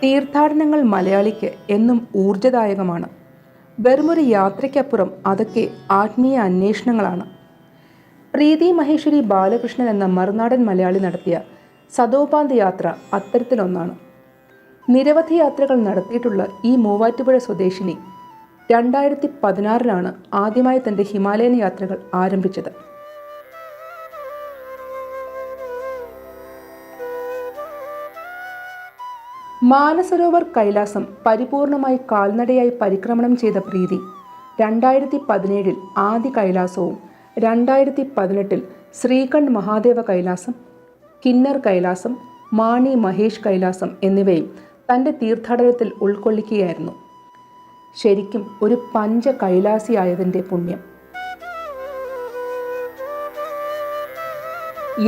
തീർത്ഥാടനങ്ങൾ മലയാളിക്ക് എന്നും ഊർജ്ജദായകമാണ്. വെറുമൊരു യാത്രയ്ക്കപ്പുറം അതൊക്കെ ആത്മീയ അന്വേഷണങ്ങളാണ്. പ്രീതി മഹേശ്വരി ബാലകൃഷ്ണൻ എന്ന മറുനാടൻ മലയാളി നടത്തിയ സതോപാന്ത യാത്ര അത്തരത്തിലൊന്നാണ്. നിരവധി യാത്രകൾ നടത്തിയിട്ടുള്ള ഈ മൂവാറ്റുപുഴ സ്വദേശിനി 2016 ആദ്യമായി തൻ്റെ ഹിമാലയൻ യാത്രകൾ ആരംഭിച്ചത്. മാനസരോവർ കൈലാസം പരിപൂർണമായി കാൽനടയായി പരിക്രമണം ചെയ്ത പ്രീതി 2017 ആദി കൈലാസവും 2018 ശ്രീകണ്ഠ് മഹാദേവ കൈലാസം, കിന്നർ കൈലാസം, മാണി മഹേഷ് കൈലാസം എന്നിവയും തൻ്റെ തീർത്ഥാടനത്തിൽ ഉൾക്കൊള്ളിക്കുകയായിരുന്നു. ശരിക്കും ഒരു പഞ്ച കൈലാസിയായതിൻ്റെ പുണ്യം.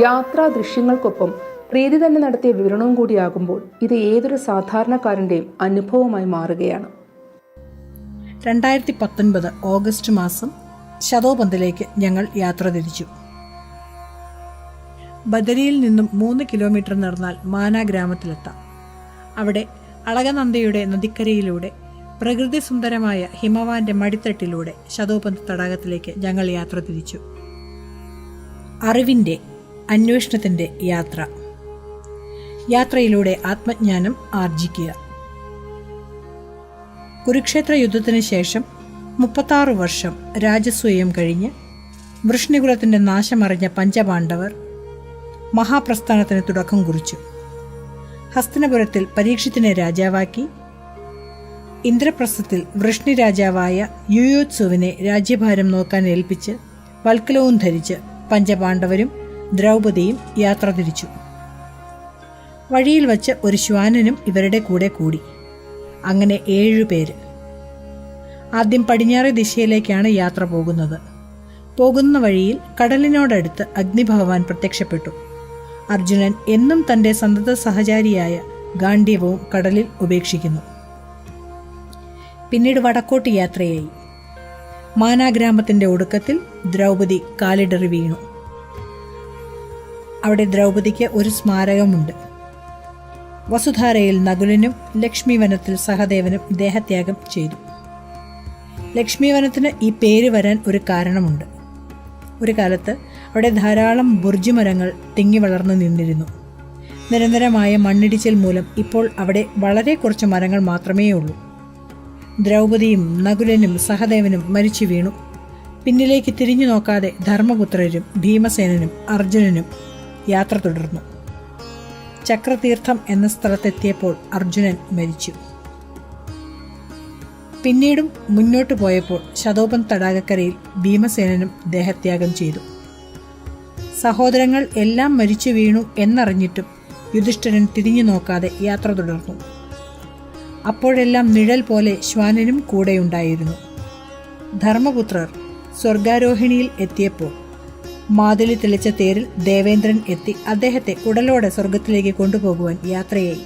യാത്രാ ദൃശ്യങ്ങൾക്കൊപ്പം പ്രീതി തന്നെ നടത്തിയ വിവരണവും കൂടിയാകുമ്പോൾ ഇത് ഏതൊരു സാധാരണക്കാരൻ്റെയും അനുഭവമായി മാറുകയാണ്. 2019 ഓഗസ്റ്റ് മാസം ശതോപന്തിലേക്ക് ഞങ്ങൾ യാത്ര തിരിച്ചു. ബദരിയിൽ നിന്നും 3 കിലോമീറ്റർ നടന്നാൽ മാന ഗ്രാമത്തിലെത്താം. അവിടെ അളകനന്ദയുടെ നദിക്കരയിലൂടെ പ്രകൃതി സുന്ദരമായ ഹിമവാന്റെ മടിത്തട്ടിലൂടെ ശതോപന്ത് തടാകത്തിലേക്ക് ഞങ്ങൾ യാത്ര തിരിച്ചു. അറിവിൻ്റെ അന്വേഷണത്തിൻ്റെ യാത്ര. യാത്രയിലൂടെ ആത്മജ്ഞാനം ആർജിക്കുക. കുരുക്ഷേത്ര യുദ്ധത്തിന് ശേഷം 36 വർഷം രാജസൂയം കഴിഞ്ഞ് വൃഷ്ണികുലത്തിൻ്റെ നാശമറിഞ്ഞ പഞ്ചപാണ്ഡവർ മഹാപ്രസ്ഥാനത്തിന് തുടക്കം കുറിച്ചു. ഹസ്തിനപുരത്തിൽ പരീക്ഷിത്തിനെ രാജാവാക്കി. ഇന്ദ്രപ്രസ്ഥത്തിൽ വൃഷ്ണി രാജാവായ യുയോത്സുവിനെ രാജ്യഭാരം നോക്കാൻ ഏൽപ്പിച്ച് വൽക്കലവും ധരിച്ച് പഞ്ചപാണ്ഡവരും ദ്രൗപദിയും യാത്ര തിരിച്ചു. വഴിയിൽ വച്ച് ഒരു ശ്വാനനും ഇവരുടെ കൂടെ കൂടി. അങ്ങനെ 7 പേര്. ആദ്യം പടിഞ്ഞാറ് ദിശയിലേക്കാണ് യാത്ര പോകുന്നത്. പോകുന്ന വഴിയിൽ കടലിനോടടുത്ത് അഗ്നിഭഗവാൻ പ്രത്യക്ഷപ്പെട്ടു. അർജുനൻ എന്നും തൻ്റെ സന്തത സഹചാരിയായ ഗാണ്ഡീവവും കടലിൽ ഉപേക്ഷിക്കുന്നു. പിന്നീട് വടക്കോട്ട് യാത്രയായി. മാനാഗ്രാമത്തിൻ്റെ ഒടുക്കത്തിൽ ദ്രൗപദി കാലിടറി വീണു. അവിടെ ദ്രൗപദിക്ക് ഒരു സ്മാരകമുണ്ട്. വസുധാരയിൽ നകുലനും ലക്ഷ്മീവനത്തിൽ സഹദേവനും ദേഹത്യാഗം ചെയ്തു. ലക്ഷ്മീവനത്തിന് ഈ പേര് വരാൻ ഒരു കാരണമുണ്ട്. ഒരു കാലത്ത് അവിടെ ധാരാളം ബുർജുമരങ്ങൾ തിങ്ങി വളർന്നു നിന്നിരുന്നു. നിരന്തരമായ മണ്ണിടിച്ചിൽ മൂലം ഇപ്പോൾ അവിടെ വളരെ കുറച്ച് മരങ്ങൾ മാത്രമേ ഉള്ളൂ. ദ്രൗപദിയും നകുലനും സഹദേവനും മരിച്ചു വീണു. പിന്നിലേക്ക് തിരിഞ്ഞു നോക്കാതെ ധർമ്മപുത്രരും ഭീമസേനനും അർജുനനും യാത്ര തുടർന്നു. ചക്രതീർത്ഥം എന്ന സ്ഥലത്തെത്തിയപ്പോൾ അർജുനൻ മരിച്ചു. പിന്നീടും മുന്നോട്ട് പോയപ്പോൾ ശതോപന്ത് തടാകക്കരയിൽ ഭീമസേനനും ദേഹത്യാഗം ചെയ്തു. സഹോദരങ്ങൾ എല്ലാം മരിച്ചു വീണു എന്നറിഞ്ഞിട്ടും യുധിഷ്ഠിരൻ തിരിഞ്ഞു നോക്കാതെ യാത്ര തുടർന്നു. അപ്പോഴെല്ലാം നിഴൽ പോലെ ശ്വാനനും കൂടെയുണ്ടായിരുന്നു. ധർമ്മപുത്രർ സ്വർഗാരോഹിണിയിൽ എത്തിയപ്പോൾ മാതിലി തെളിച്ച തേരിൽ ദേവേന്ദ്രൻ എത്തി അദ്ദേഹത്തെ ഉടലോടെ സ്വർഗത്തിലേക്ക് കൊണ്ടുപോകുവാൻ യാത്രയായി.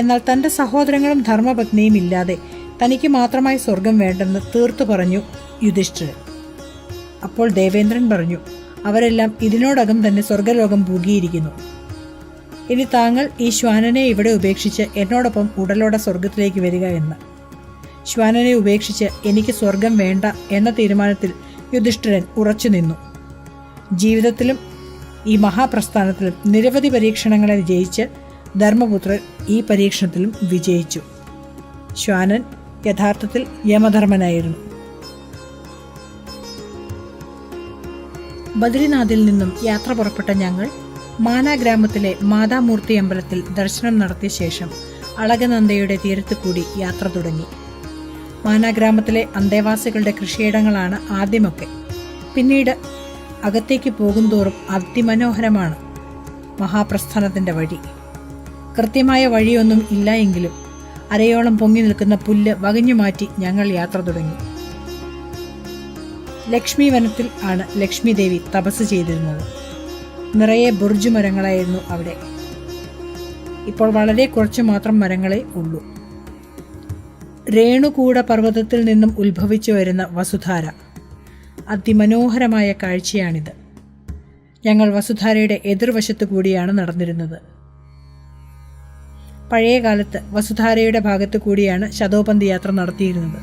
എന്നാൽ തൻ്റെ സഹോദരങ്ങളും ധർമ്മപത്നിയും ഇല്ലാതെ തനിക്ക് മാത്രമായി സ്വർഗം വേണ്ടെന്ന് തീർത്തു പറഞ്ഞു യുധിഷ്ഠിരൻ. അപ്പോൾ ദേവേന്ദ്രൻ പറഞ്ഞു, അവരെല്ലാം ഇതിനോടകം തന്നെ സ്വർഗലോകം പൂകിയിരിക്കുന്നു. ഇനി താങ്കൾ ഈ ശ്വാനനെ ഇവിടെ ഉപേക്ഷിച്ച് എന്നോടൊപ്പം ഉടലോടെ സ്വർഗത്തിലേക്ക് വരിക എന്ന്. ശ്വാനനെ ഉപേക്ഷിച്ച് എനിക്ക് സ്വർഗം വേണ്ട എന്ന തീരുമാനത്തിൽ യുധിഷ്ഠിരൻ ഉറച്ചു നിന്നു. ജീവിതത്തിലും ഈ മഹാപ്രസ്ഥാനത്തിലും നിരവധി പരീക്ഷണങ്ങളെ ജയിച്ച് ധർമ്മപുത്രർ ഈ പരീക്ഷണത്തിലും വിജയിച്ചു. ശ്വാനൻ യഥാർത്ഥത്തിൽ യമധർമ്മനായിരുന്നു. ബദ്രിനാഥിൽ നിന്നും യാത്ര പുറപ്പെട്ട ഞങ്ങൾ മാനാഗ്രാമത്തിലെ മാതാമൂർത്തി അമ്പലത്തിൽ ദർശനം നടത്തിയ ശേഷം അളകനന്ദയുടെ തീരത്ത് കൂടി യാത്ര തുടങ്ങി. മാനാഗ്രാമത്തിലെ അന്തേവാസികളുടെ കൃഷിയിടങ്ങളാണ് ആദ്യമൊക്കെ. പിന്നീട് അകത്തേക്ക് പോകുന്തോറും അതിമനോഹരമാണ് മഹാപ്രസ്ഥാനത്തിൻ്റെ വഴി. കൃത്യമായ വഴിയൊന്നും ഇല്ല എങ്കിലും അരയോളം പൊങ്ങി നിൽക്കുന്ന പുല്ല് വകഞ്ഞു മാറ്റി ഞങ്ങൾ യാത്ര തുടങ്ങി. ലക്ഷ്മി വനത്തിൽ ആണ് ലക്ഷ്മി ദേവി തപസ് ചെയ്തിരുന്നത്. നിറയെ ബുർജു മരങ്ങളായിരുന്നു അവിടെ. ഇപ്പോൾ വളരെ കുറച്ചു മാത്രം മരങ്ങളെ ഉള്ളൂ. രേണുകൂട പർവ്വതത്തിൽ നിന്നും ഉത്ഭവിച്ചു വരുന്ന വസുധാര. അതിമനോഹരമായ കാഴ്ചയാണിത്. ഞങ്ങൾ വസുധാരയുടെ എതിർവശത്തു കൂടിയാണ് നടന്നിരുന്നത്. പഴയ കാലത്ത് വസുധാരയുടെ ഭാഗത്തു കൂടിയാണ് ശതോപന്ത് യാത്ര നടത്തിയിരുന്നത്.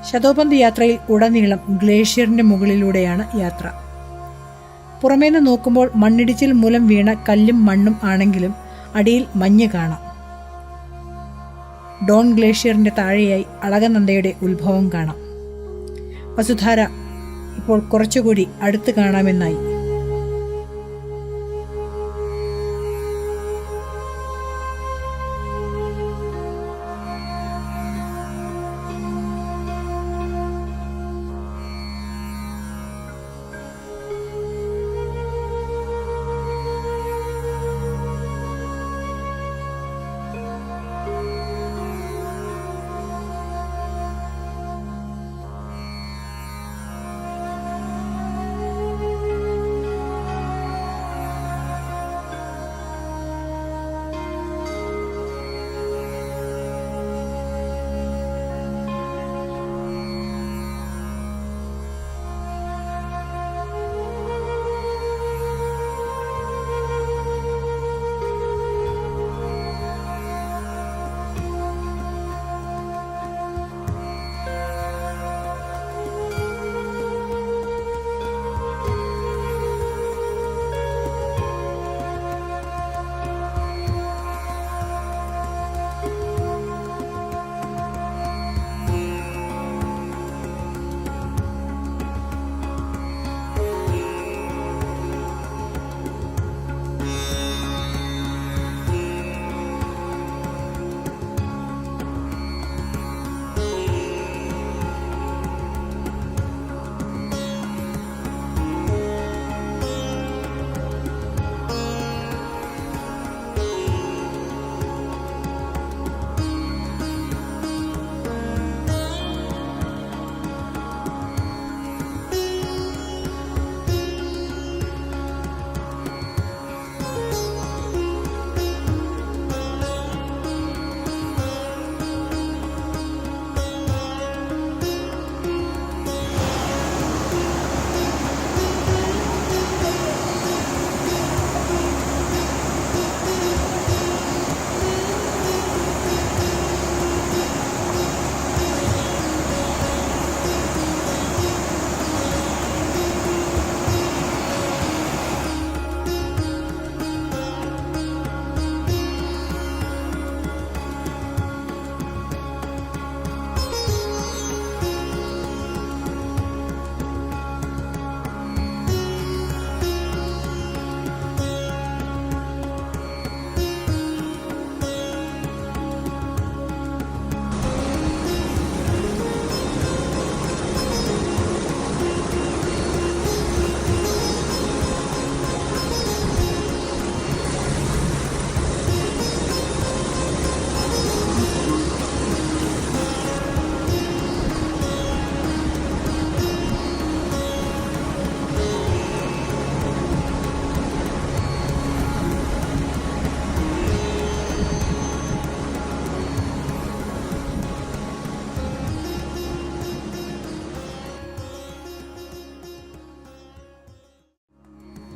ശതോപന്ത് യാത്രയിൽ ഉടനീളം ഗ്ലേഷ്യറിന്റെ മുകളിലൂടെയാണ് യാത്ര. പുറമേന്ന് നോക്കുമ്പോൾ മണ്ണിടിച്ചിൽ മൂലം വീണ കല്ലും മണ്ണും ആണെങ്കിലും അടിയിൽ മഞ്ഞ് കാണാം. ഡോൺ ഗ്ലേഷ്യറിന്റെ താഴെയായി അളകനന്ദയുടെ ഉത്ഭവം കാണാം. വസുധാര ഇപ്പോൾ കുറച്ചുകൂടി അടുത്ത് കാണാമെന്നായി.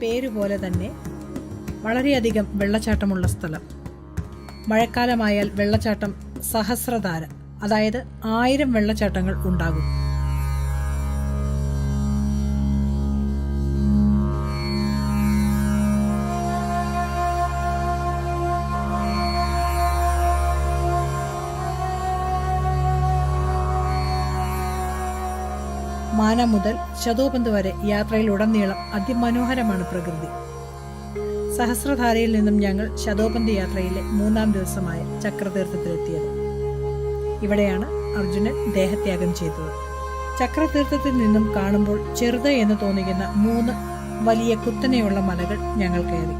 പേരുപോലെ തന്നെ വളരെയധികം വെള്ളച്ചാട്ടമുള്ള സ്ഥലം. മഴക്കാലമായാൽ വെള്ളച്ചാട്ടം സഹസ്രധാര, അതായത് 1000 വെള്ളച്ചാട്ടങ്ങൾ ഉണ്ടാകും. മാന മുതൽ ശതോപന്ത് വരെ യാത്രയിലുടനീളം അതിമനോഹരമാണ് പ്രകൃതി. സഹസ്രധാരയിൽ നിന്നും ഞങ്ങൾ ശതോപന്ത് യാത്രയിലെ 3-ാം ദിവസമായ ചക്രതീർത്ഥത്തിലെത്തിയത്. ഇവിടെയാണ് അർജുനൻ ദേഹത്യാഗം ചെയ്തത്. ചക്രതീർത്ഥത്തിൽ നിന്നും കാണുമ്പോൾ ചെറുത് എന്ന് തോന്നിക്കുന്ന 3 വലിയ കുത്തനെയുള്ള മലകൾ ഞങ്ങൾ കയറി.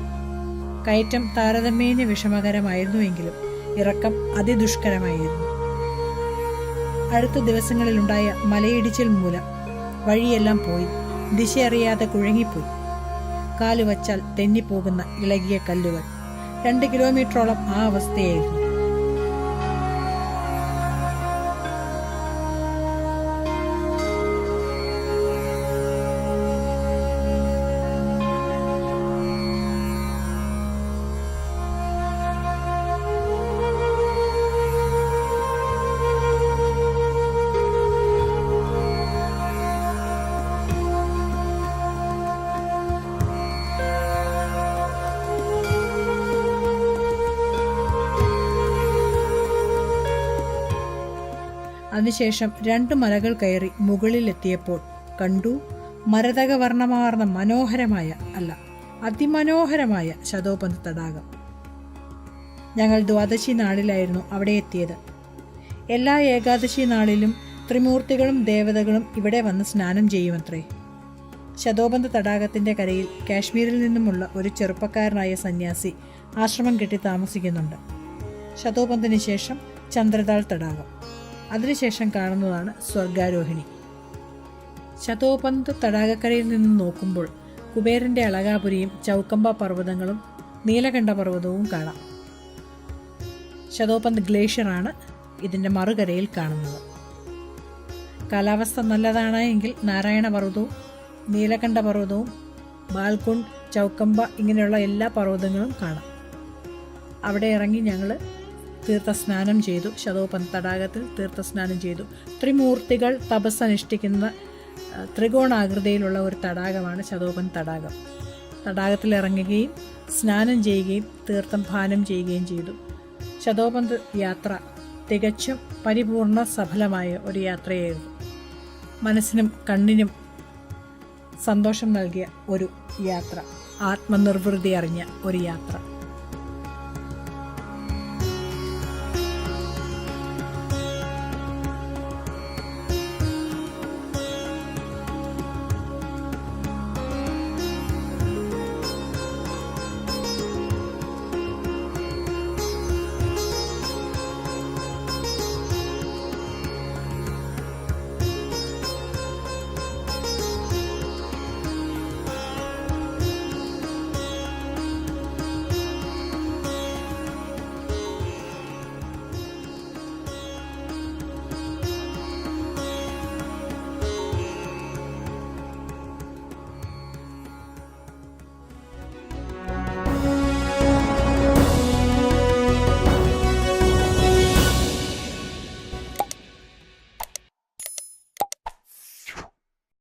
കയറ്റം താരതമ്യേന വിഷമകരമായിരുന്നുവെങ്കിലും ഇറക്കം അതിദുഷ്കരമായിരുന്നു. അടുത്ത ദിവസങ്ങളിലുണ്ടായ മലയിടിച്ചിൽ മൂലം വഴിയെല്ലാം പോയി, ദിശയറിയാതെ കുഴങ്ങിപ്പോയി. കാലുവച്ചാൽ തെന്നിപ്പോകുന്ന ഇളകിയ കല്ലുകൾ. 2 കിലോമീറ്ററോളം ആ അവസ്ഥയായിരുന്നു. അതിനുശേഷം 2 മലകൾ കയറി മുകളിലെത്തിയപ്പോൾ കണ്ടു മരതകവർണ്ണമാർന്ന മനോഹരമായ അതിമനോഹരമായ ശതോപന്ത് തടാകം. ഞങ്ങൾ ദ്വാദശി നാളിലായിരുന്നു അവിടെ എത്തിയത്. എല്ലാ ഏകാദശി നാളിലും ത്രിമൂർത്തികളും ദേവതകളും ഇവിടെ വന്ന് സ്നാനം ചെയ്യുമത്രേ. ശതോപന്ത് തടാകത്തിൻ്റെ കരയിൽ കാശ്മീരിൽ നിന്നുമുള്ള ഒരു ചെറുപ്പക്കാരനായ സന്യാസി ആശ്രമം കെട്ടി താമസിക്കുന്നുണ്ട്. ശതോപന്തിന് ശേഷം ചന്ദ്രതാൾ തടാകം, അതിനുശേഷം കാണുന്നതാണ് സ്വർഗാരോഹിണി. ശതോപന്ത് തടാകക്കരയിൽ നിന്ന് നോക്കുമ്പോൾ കുബേരൻ്റെ അളകാപുരിയും ചൗക്കമ്പ പർവ്വതങ്ങളും നീലകണ്ഠ പർവ്വതവും കാണാം. ശതോപന്ത് ഗ്ലേഷ്യറാണ് ഇതിൻ്റെ മറുകരയിൽ കാണുന്നത്. കാലാവസ്ഥ നല്ലതാണ് എങ്കിൽ നാരായണ പർവ്വതവും നീലകണ്ഠ പർവ്വതവും ബാൽകുണ്ട്, ചൗക്കമ്പ ഇങ്ങനെയുള്ള എല്ലാ പർവ്വതങ്ങളും കാണാം. അവിടെ ഇറങ്ങി ഞങ്ങൾ തീർത്ഥസ്നാനം ചെയ്തു. ശതോപന്ത് തടാകത്തിൽ തീർത്ഥസ്നാനം ചെയ്തു. ത്രിമൂർത്തികൾ തപസ്സനുഷ്ഠിക്കുന്ന ത്രികോണാകൃതിയിലുള്ള ഒരു തടാകമാണ് ശതോപന്ത് തടാകം. തടാകത്തിൽ ഇറങ്ങുകയും സ്നാനം ചെയ്യുകയും തീർത്ഥം പാനം ചെയ്യുകയും ചെയ്തു. ശതോപന്ത് യാത്ര തികച്ചും പരിപൂർണ സഫലമായ ഒരു യാത്രയായിരുന്നു. മനസ്സിനും കണ്ണിനും സന്തോഷം നൽകിയ ഒരു യാത്ര, ആത്മനിർവൃതി അറിഞ്ഞ ഒരു യാത്ര.